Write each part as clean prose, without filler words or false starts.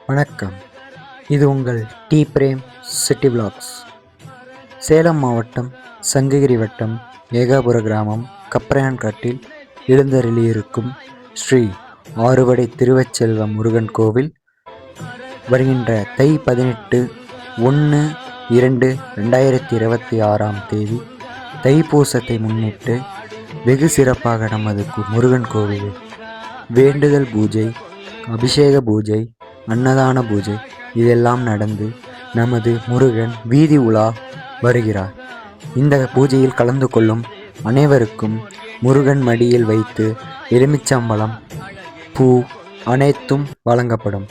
வணக்கம். இது உங்கள் T Prem city vlogs. Salem மாவட்டம் சங்ககிரி வட்டம் ஏகாபுர கிராமம் கப்பரையான்காட்டில் எழுந்தருளியிருக்கும் ஸ்ரீ ஆறுபடை திருவச்செல்வ முருகன் கோவில் வருகின்ற தை 18/1/2026 தைப்பூசத்தை முன்னிட்டு வெகு சிறப்பாக நமது முருகன் கோவிலில் வேண்டுதல் பூஜை, அபிஷேக பூஜை, அன்னதான பூஜை இதெல்லாம் நடந்து நமது முருகன் வீதி உலா வருகிறார். இந்த பூஜையில் கலந்து கொள்ளும் அனைவருக்கும் முருகன் மடியில் வைத்து எலுமிச்சம்பழம், பூ அனைத்தும் வழங்கப்படும்.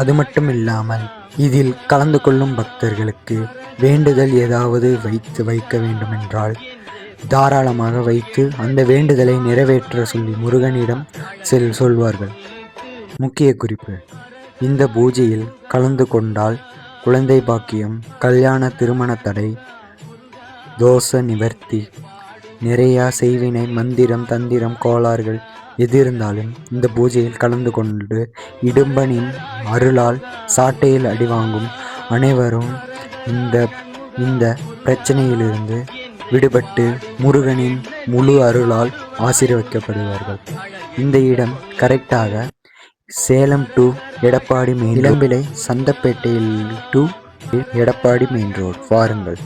அது மட்டும் இல்லாமல் இதில் கலந்து கொள்ளும் பக்தர்களுக்கு வேண்டுதல் ஏதாவது வைக்க வேண்டுமென்றால் தாராளமாக வைத்து அந்த வேண்டுதலை நிறைவேற்ற சொல்லி முருகனிடம் சொல்வார்கள். முக்கிய குறிப்பு: இந்த பூஜையில் கலந்து கொண்டால் குழந்தை பாக்கியம், கல்யாண திருமண தடை, தோஷ நிவர்த்தி, நிறையா செய்வினை, மந்திரம் தந்திரம் கோளாறுகள் எது இருந்தாலும் இந்த பூஜையில் கலந்து கொண்டு இடும்பனின் அருளால் சாட்டையில் அடிவாங்கும் அனைவரும் இந்த பிரச்சனையிலிருந்து விடுபட்டு முருகனின் முழு அருளால் ஆசீர்வதிக்கப்படுவார்கள். இந்த இடம் கரெக்டாக சேலம் டு எடப்பாடி மெயின், இளம்பிள்ளை சந்தப்பேட்டையில் டு எடப்பாடி மெயின் ரோடு. வாருங்கள்.